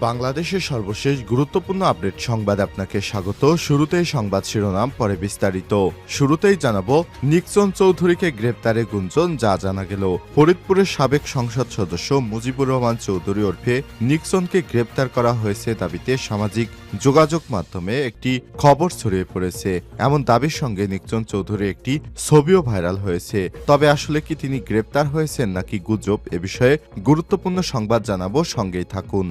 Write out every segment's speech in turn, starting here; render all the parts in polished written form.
বাংলাদেশের সর্বশেষ গুরুত্বপূর্ণ আপডেট সংবাদ আপনাকে স্বাগত। শুরুতেই সংবাদ শিরোনাম, পরে বিস্তারিত। শুরুতেই জানাবো, নিক্সন চৌধুরীকে গ্রেপ্তারে গুঞ্জন, যা জানা গেল। ফরিদপুরের সাবেক সংসদ সদস্য মুজিবুর রহমান চৌধুরী ওরফে নিক্সনকে গ্রেপ্তার করা হয়েছে দাবিতে সামাজিক যোগাযোগ মাধ্যমে একটি খবর ছড়িয়ে পড়েছে। এমন দাবির সঙ্গে নিক্সন চৌধুরীর একটি ছবিও ভাইরাল হয়েছে। তবে আসলে কি তিনি গ্রেপ্তার হয়েছেন নাকি গুজব, এ বিষয়ে গুরুত্বপূর্ণ সংবাদ জানাবো, সঙ্গেই থাকুন।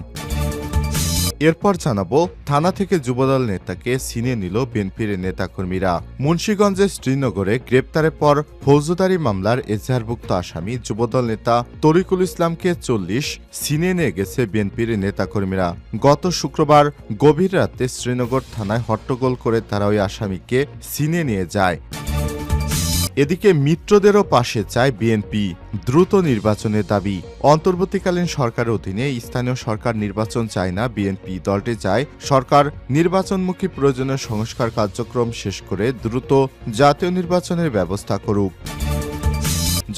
এরপর জানাবো, থানা থেকে যুবদল নেতাকে ছিনিয়ে নিল বিএনপির নেতাকর্মীরা। মুন্সিগঞ্জের শ্রীনগরে গ্রেপ্তারের পর ফৌজদারি মামলার এজাহারভুক্ত আসামি যুবদল নেতা তরিকুল ইসলামকে 40 ছিনিয়ে নিয়ে গেছে বিএনপির নেতাকর্মীরা। গত শুক্রবার গভীর রাতে শ্রীনগর থানায় হট্টগোল করে তারা ওই আসামিকে ছিনিয়ে নিয়ে যায়। এদিকে মিত্রদেরও পাশে চায় বিএনপি, দ্রুত নির্বাচনের দাবি। অন্তর্বর্তীকালীন সরকারের অধীনে স্থানীয় সরকার নির্বাচন চায় না বিএনপি। দলটি চায় সরকার নির্বাচনমুখী প্রয়োজনীয় সংস্কার কার্যক্রম শেষ করে দ্রুত জাতীয় নির্বাচনের ব্যবস্থা করুক।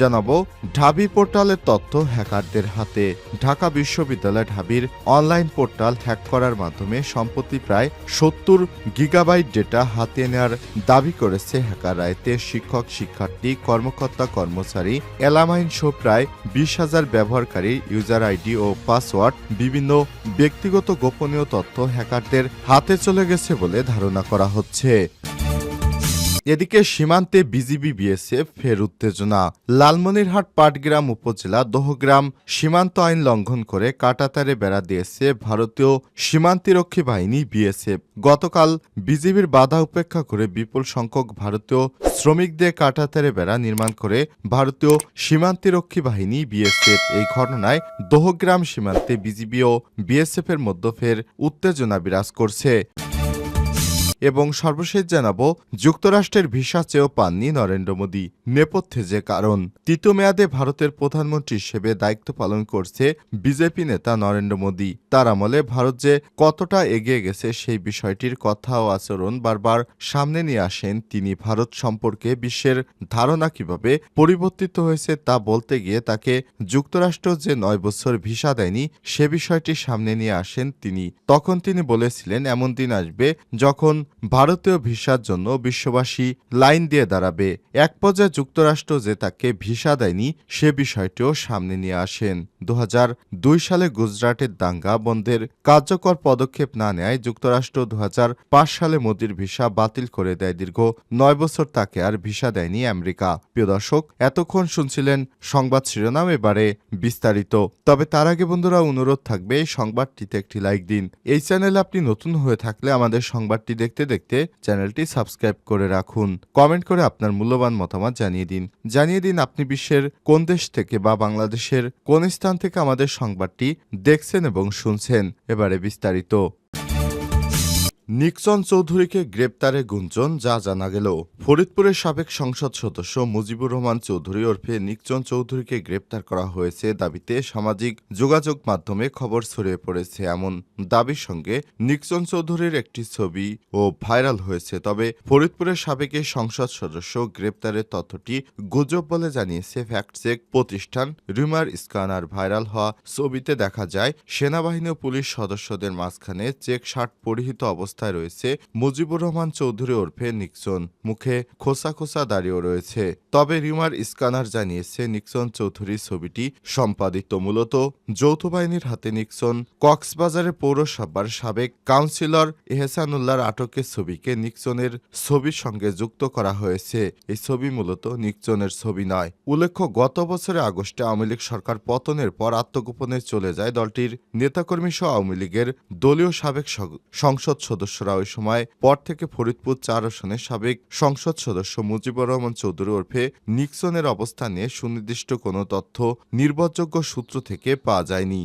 জানাবো, ঢাবি পোর্টালের তথ্য হ্যাকারদের হাতে। ঢাকা বিশ্ববিদ্যালয় ঢাবির অনলাইন পোর্টাল হ্যাক করার মাধ্যমে সম্প্রতি প্রায় 70 গিগাবাইট ডেটা হাতিয়ে নেওয়ার দাবি করেছে হ্যাকাররা। এতে শিক্ষক, শিক্ষার্থী, কর্মকর্তা, কর্মচারী, এলামাইন সহ প্রায় 20,000 ব্যবহারকারীর ইউজার আইডি ও পাসওয়ার্ড, বিভিন্ন ব্যক্তিগত গোপনীয় তথ্য হ্যাকারদের হাতে চলে গেছে বলে ধারণা করা হচ্ছে। এদিকে সীমান্তে বিজিবি বিএসএফ ফের উত্তেজনা। লালমনিরহাট পাটগ্রাম উপজেলা দোহগ্রাম সীমান্ত আইন লঙ্ঘন করে কাঁটাতারে বেড়া দিয়েছে ভারতীয় সীমান্তিরক্ষী বাহিনী বিএসএফ। গতকাল বিজিবির বাধা উপেক্ষা করে বিপুল সংখ্যক ভারতীয় শ্রমিকদের কাঁটাতারে বেড়া নির্মাণ করে ভারতীয় সীমান্তিরক্ষী বাহিনী বিএসএফ। এই ঘটনায় দোহগ্রাম সীমান্তে বিজিবি ও বিএসএফ এর মধ্যে ফের উত্তেজনা বিরাজ করছে। এবং সর্বশেষ জানাবো, যুক্তরাষ্ট্রের ভিসা চেয়েও পাননি নরেন্দ্র মোদী। নেপথ্যে যে কারণ, তৃতীয় মেয়াদে ভারতের প্রধানমন্ত্রী হিসেবে দায়িত্ব পালন করছে বিজেপি নেতা নরেন্দ্র মোদী। তার আমলে ভারত যে কতটা এগিয়ে গেছে সেই বিষয়টির কথা ও আচরণ বারবার সামনে নিয়ে আসেন তিনি। ভারত সম্পর্কে বিশ্বের ধারণা কিভাবে পরিবর্তিত হয়েছে তা বলতে গিয়ে তাকে যুক্তরাষ্ট্র যে 9 বছর ভিসা দেয়নি সে বিষয়টি সামনে নিয়ে আসেন তিনি। তখন তিনি বলেছিলেন, এমন দিন আসবে যখন ভারতীয় ভিসার জন্য বিশ্ববাসী লাইন দিয়ে দাঁড়াবে। এক পর্যায়ে যুক্তরাষ্ট্র যে তাকে ভিসা দেয়নি সে বিষয়টিও সামনে নিয়ে আসেন। 2002 সালে গুজরাটের দাঙ্গা বন্ধের কার্যকর পদক্ষেপ না নেয় যুক্তরাষ্ট্র 2005 সালে মোদির ভিসা বাতিল করে দেয়। দীর্ঘ 9 বছর তাকে আর ভিসা দেয়নি আমেরিকা। প্রিয় দর্শক, এতক্ষণ শুনছিলেন সংবাদ শিরোনাম, এবারে বিস্তারিত। তবে তার আগে বন্ধুরা, অনুরোধ থাকবে এই সংবাদটিতে একটি লাইক দিন। এই চ্যানেলে আপনি নতুন হয়ে থাকলে আমাদের সংবাদটি দেখতে দেখতে চ্যানেলটি সাবস্ক্রাইব করে রাখুন। কমেন্ট করে আপনার মূল্যবান মতামত জানিয়ে দিন আপনি বিশ্বের কোন দেশ থেকে বা বাংলাদেশের কোন স্থান থেকে আমাদের সংবাদটি দেখছেন এবং শুনছেন। এবারে বিস্তারিত। নিক্সন চৌধুরীকে গ্রেপ্তারে গুঞ্জন, যা জানা গেল। ফরিদপুরের সাবেক সংসদ সদস্য মুজিবুর রহমান চৌধুরী ওরফে নিক্সন চৌধুরীকে গ্রেপ্তার করা হয়েছে দাবিতে সামাজিক যোগাযোগ মাধ্যমে খবর ছড়িয়ে পড়েছে। এমন দাবির সঙ্গে নিক্সন চৌধুরীর একটি ছবি ও ভাইরাল হয়েছে। তবে ফরিদপুরের সাবেক এই সংসদ সদস্য গ্রেপ্তারের তথ্যটি গুজব বলে জানিয়েছে ফ্যাক্ট চেক প্রতিষ্ঠান রিউমার স্ক্যানার। ভাইরাল হওয়া ছবিতে দেখা যায় সেনাবাহিনী ও পুলিশ সদস্যদের মাঝখানে চেক শার্ট পরিহিত অবস্থায় রয়েছে মুজিবুর রহমান চৌধুরী ওরফে নিক্সন। মুখে খোসা খোসা দাড়িও রয়েছে। তবে রিউমার স্ক্যানার জানিয়েছে নিক্সন চৌধুরীর ছবিটি সম্পাদিত মূলত যৌথ বাহিনীর হাতে। নিক্সন কক্সবাজারের পৌরসভার সাবেক কাউন্সিলর এহসানুল্লাহর আটকের ছবিকে নিক্সনের ছবির সঙ্গে যুক্ত করা হয়েছে। এই ছবি মূলত নিক্সনের ছবি নয়। উল্লেখ্য, গত বছরের আগস্টে আওয়ামী লীগ সরকার পতনের পর আত্মগোপনে চলে যায় দলটির নেতাকর্মী সহ আওয়ামী লীগের দলীয় সাবেক সংসদ সদস্যরা। ওই সময় পর থেকে ফরিদপুর 4 আসনের সাবেক সংসদ সদস্য মুজিবুর রহমান চৌধুরী ওরফে নিক্সনের অবস্থান নিয়ে সুনির্দিষ্ট কোনো তথ্য নির্ভরযোগ্য সূত্র থেকে পাওয়া যায়নি।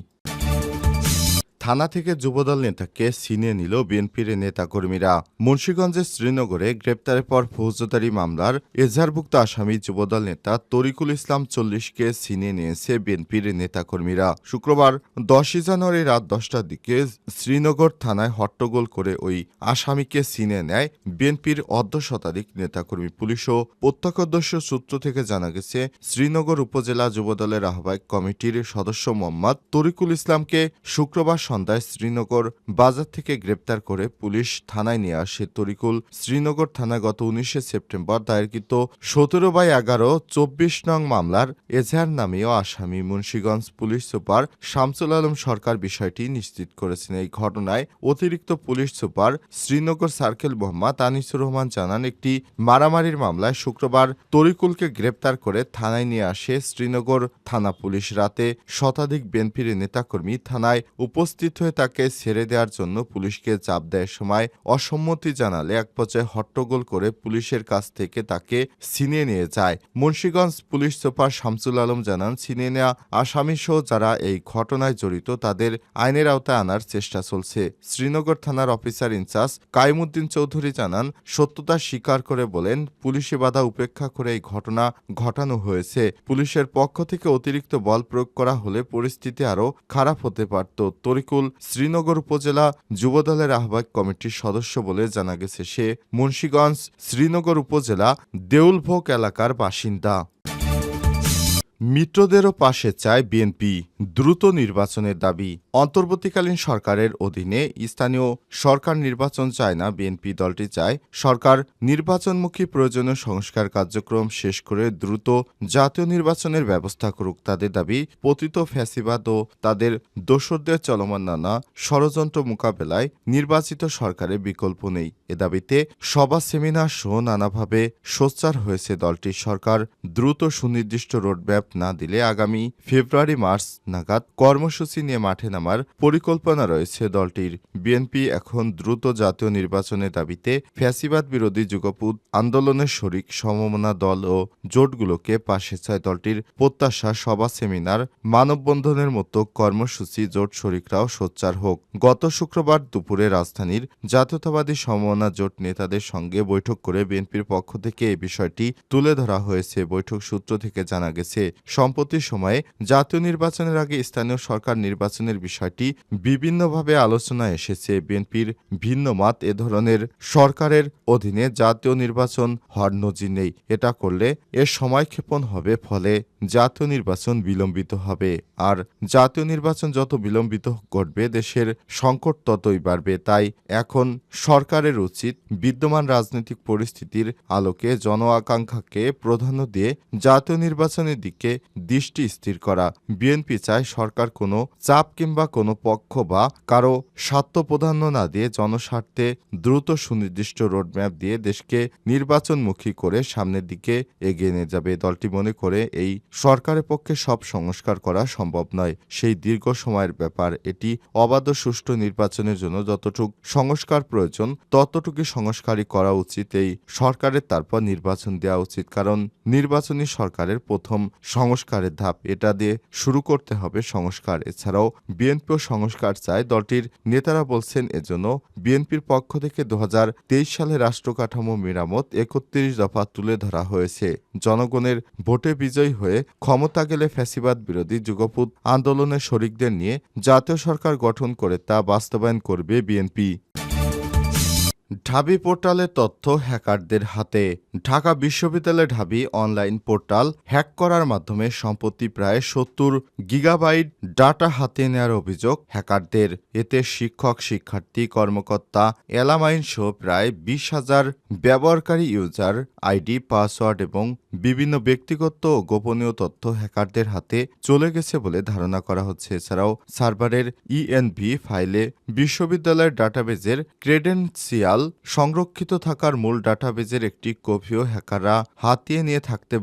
থানা থেকে যুবদল নেতাকে ছিনিয়ে নিল বিএনপির নেতাকর্মীরা। মুন্সিগঞ্জের শ্রীনগরে গ্রেপ্তারের পর ফৌজদারি মামলার এজাহারভুক্ত আসামি যুবদল নেতা তরিকুল ইসলাম 40কে ছিনিয়ে নিয়েছে বিএনপির নেতাকর্মীরা। শুক্রবার 10 জানুয়ারি রাত 10টার দিকে শ্রীনগর থানায় হট্টগোল করে ওই আসামিকে ছিনিয়ে নেয় বিএনপির অর্ধশতাধিক নেতাকর্মী। পুলিশ ও প্রত্যক্ষদর্শী সূত্র থেকে জানা গেছে, শ্রীনগর উপজেলা যুবদলের আহ্বায়ক কমিটির সদস্য মোহাম্মদ তরিকুল ইসলামকে শুক্রবার সন্ধ্যায় শ্রীনগর বাজার থেকে গ্রেপ্তার করে পুলিশ থানায় নিয়ে আসে তরিকুল। শ্রীনগর থানায় গত 19 সেপ্টেম্বর দায়েরকৃত 17/11 24 নং মামলার এজাহার নামীয় আসামি মুন্সিগঞ্জ পুলিশ সুপার শামসুল আলম সরকার বিষয়টি নিশ্চিত করেছেন। এই ঘটনায় অতিরিক্ত police super Srinagar circle Mohammad Anisur Rahman জানান, একটি মারামারির মামলায় শুক্রবার তরিকুলকে গ্রেপ্তার করে থানায় নিয়ে আসে শ্রীনগর থানা পুলিশ। রাতে শতাধিক বিএনপির নেতাকর্মী থানায় উপস্থিত হয়ে তাকে ছেড়ে দেওয়ার জন্য পুলিশকে চাপ দেয়। সময় অসম্মতি জানালে এক পর্যায়ে হট্টগোল করে পুলিশের কাছ থেকে তাকে ছিনিয়ে নিয়ে যায়। মুন্সিগঞ্জ পুলিশ সুপার শামসুল আলম জানান, ছিনিয়ে নেওয়া আসামিসহ যারা এই ঘটনায় জড়িত তাদের আইনের আওতায় আনার চেষ্টা চলছে। শ্রীনগর থানার অফিসার ইনচার্জ কাইমুদ্দিন চৌধুরী জানান, সত্যতা স্বীকার করে বলেন, পুলিশি বাধা উপেক্ষা করে এই ঘটনা ঘটানো হয়েছে। পুলিশের পক্ষ থেকে অতিরিক্ত বল প্রয়োগ করা হলে পরিস্থিতি আরও খারাপ হতে পারত। তরিকুল শ্রীনগর উপজেলা যুবদলের আহ্বায়ক কমিটির সদস্য বলে জানা গেছে। সে মুন্সিগঞ্জ শ্রীনগর উপজেলা দেউলভোগ এলাকার বাসিন্দা। মিত্রদেরও পাশে চায় বিএনপি, দ্রুত নির্বাচনের দাবি। অন্তর্বর্তীকালীন সরকারের অধীনে স্থানীয় সরকার নির্বাচন চায় না বিএনপি। দলটি চায় সরকার নির্বাচনমুখী প্রয়োজনীয় সংস্কার কার্যক্রম শেষ করে দ্রুত জাতীয় নির্বাচনের ব্যবস্থা করুক। তাদের দাবি, পতিত ফ্যাসিবাদ ও তাদের দোসরদের চলমান নানা ষড়যন্ত্র মোকাবেলায় নির্বাচিত সরকারের বিকল্প নেই। এ দাবিতে সভা, সেমিনার সহ নানাভাবে সোচ্চার হয়েছে দলটি। সরকার দ্রুত সুনির্দিষ্ট রোডম্যাপ না দিলে আগামী ফেব্রুয়ারি-মার্চ নাগাদ কর্মসূচি নিয়ে মাঠে নামার পরিকল্পনা রয়েছে দলটির। বিএনপি এখন দ্রুত জাতীয় নির্বাচনের দাবিতে ফ্যাসিবাদ বিরোধী যুগপৎ আন্দোলনের শরিক সমমনা দল ও জোটগুলোকে পাশে চায়। দলটির প্রত্যাশা, সভা, সেমিনার, মানববন্ধনের মতো কর্মসূচি জোট শরিকরাও সোচ্চার হোক। গত শুক্রবার দুপুরে রাজধানীর জাতীয়তাবাদী সমমনা জোট নেতাদের সঙ্গে বৈঠক করে বিএনপির পক্ষ থেকে এই বিষয়টি তুলে ধরা হয়েছে। বৈঠক সূত্র থেকে জানা গেছে, সম্প্রতি সময়ে জাতীয় নির্বাচনের আগে স্থানীয় সরকার নির্বাচনের বিষয়টি বিভিন্নভাবে আলোচনায় এসেছে। বিএনপির ভিন্ন মত, এ ধরনের সরকারের অধীনে জাতীয় নির্বাচন হওয়ার নজির নেই। এটা করলে এর সময়ক্ষেপণ হবে, ফলে জাতীয় নির্বাচন বিলম্বিত হবে। আর জাতীয় নির্বাচন যত বিলম্বিত ঘটবে দেশের সংকট ততই বাড়বে। তাই এখন সরকারের উচিত বিদ্যমান রাজনৈতিক পরিস্থিতির আলোকে জন আকাঙ্ক্ষাকে প্রাধান্য দিয়ে জাতীয় নির্বাচনের দিকে দৃষ্টি স্থির করা। বিএনপি চায় সরকার কোনো চাপ কিংবা কোনো পক্ষ বা কারো স্বার্থ প্রাধান্য না দিয়ে জনস্বার্থে দ্রুত সুনির্দিষ্ট রোডম্যাপ দিয়ে দেশকে নির্বাচনমুখী করে সামনের দিকে এগিয়ে নিয়ে যাবে। দলটি মনে করে এই সরকারের পক্ষে সব সংস্কার করা সম্ভব নয়, সেই দীর্ঘ সময়ের ব্যাপার। এটি অবাধ ও সুষ্ঠু নির্বাচনের জন্য যতটুকু সংস্কার প্রয়োজন ততটুকু সংস্কারই করা উচিত এই সরকারের, তারপর নির্বাচন দেওয়া উচিত। কারণ নির্বাচনী সরকারের প্রথম সংস্কারের ধাপ, এটা দিয়ে শুরু করতে হবে সংস্কার। এছাড়াও বিএনপিও সংস্কার চায়। দলটির নেতারা বলছেন, এজন্য বিএনপির পক্ষ থেকে 2023 সালে রাষ্ট্রকাঠামো মেরামত 31 দফা তুলে ধরা হয়েছে। জনগণের ভোটে বিজয়ী হয়ে ক্ষমতা গেলে ফ্যাসিবাদ বিরোধী যুগপৎ আন্দোলনের শরিকদের নিয়ে জাতীয় সরকার গঠন করে তা বাস্তবায়ন করবে বিএনপি। ঢাবি পোর্টালের তথ্য হ্যাকারদের হাতে। ঢাকা বিশ্ববিদ্যালয় ঢাবি অনলাইন পোর্টাল হ্যাক করার মাধ্যমে সম্প্রতি প্রায় 70 গিগাবাইট ডাটা হাতে নেওয়ার অভিযোগ হ্যাকারদের। এতে শিক্ষক, শিক্ষার্থী, কর্মকর্তা, এলামাইন সহ প্রায় 20,000 ব্যবহারকারী ইউজার আইডি, পাসওয়ার্ড এবং বিভিন্ন ব্যক্তিগত ও গোপনীয় তথ্য হ্যাকারদের হাতে চলে গেছে বলে ধারণা করা হচ্ছে। এছাড়াও সার্ভারের ইএনভি ফাইলে বিশ্ববিদ্যালয়ের ডাটাবেজের ক্রেডেনশিয়াল সংরক্ষিত থাকার মূল ডাটাবেজের একটি কপিও হ্যাকাররা হাতিয়ে নিয়ে থাকতে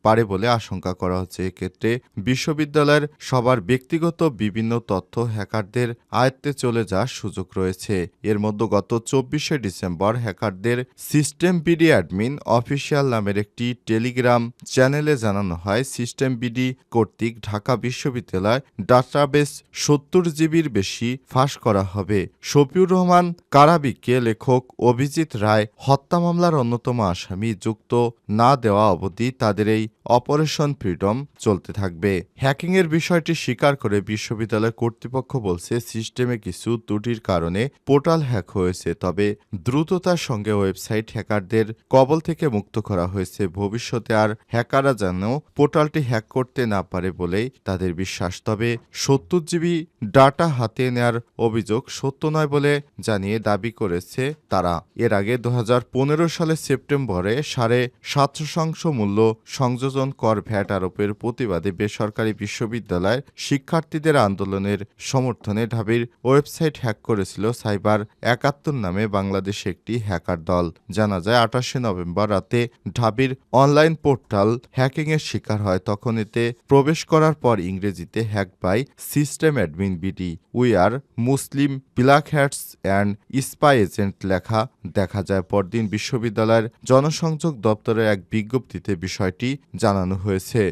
পারে বলে আশঙ্কা করা হচ্ছে। এক্ষেত্রে বিশ্ববিদ্যালয়ের সবার ব্যক্তিগত বিভিন্ন তথ্য হ্যাকারদের আয়ত্তে চলে যাওয়ার সুযোগ রয়েছে। এর মধ্যে গত 24শে ডিসেম্বর হ্যাকারদের সিস্টেম বিডি অ্যাডমিন অফিসিয়াল নামের একটি টেলিগ্রাম চ্যানেলে জানানো হয়, সিস্টেম বিডি কর্তৃক ঢাকা বিশ্ববিদ্যালয় ডাটাবেজ 70 জিবির বেশি ফাঁস করা হবে। শফিউর রহমান কারাবিকে লেখক শিক্ষক অভিজিৎ রায় হত্যা মামলার অন্যতম আসামি যুক্ত না দেওয়া অবধি তাদের এই অপারেশন ফ্রিডম চলতে থাকবে। হ্যাকিংয়ের বিষয়টি স্বীকার করে বিশ্ববিদ্যালয় কর্তৃপক্ষ বলছে, সিস্টেমে কিছু ত্রুটির কারণে পোর্টাল হ্যাক হয়েছে, তবে দ্রুততার সঙ্গে ওয়েবসাইট হ্যাকারদের কবল থেকে মুক্ত করা হয়েছে। ভবিষ্যতে আর হ্যাকাররা যেন পোর্টালটি হ্যাক করতে না পারে বলেই তাদের বিশ্বাস। তবে 70 জিবি ডাটা হাতে নেয়ার অভিযোগ সত্য নয় বলে জানিয়ে দাবি করেছে তারা। এর আগে 2015 সালের সেপ্টেম্বরে 7.5% মূল্য সংযোজন কর ভ্যাট আরোপের প্রতিবাদে বেসরকারি বিশ্ববিদ্যালয়ের শিক্ষার্থীদের আন্দোলনের সমর্থনে ঢাবির ওয়েবসাইট হ্যাক করেছিল সাইবার 71 নামে বাংলাদেশে একটি হ্যাকার দল। জানা যায় 28 নভেম্বর রাতে ঢাবির অনলাইন পোর্টাল হ্যাকিংয়ের শিকার হয়। তখন এতে প্রবেশ করার পর ইংরেজিতে hack by system admin BD we are Muslim black hats and spy agent লেখা দেখা যায়। পরদিন বিশ্ববিদ্যালয়ের জনসংযোগ দপ্তরের এক বিজ্ঞপ্তিতে বিষয়টি জানানো হয়েছে।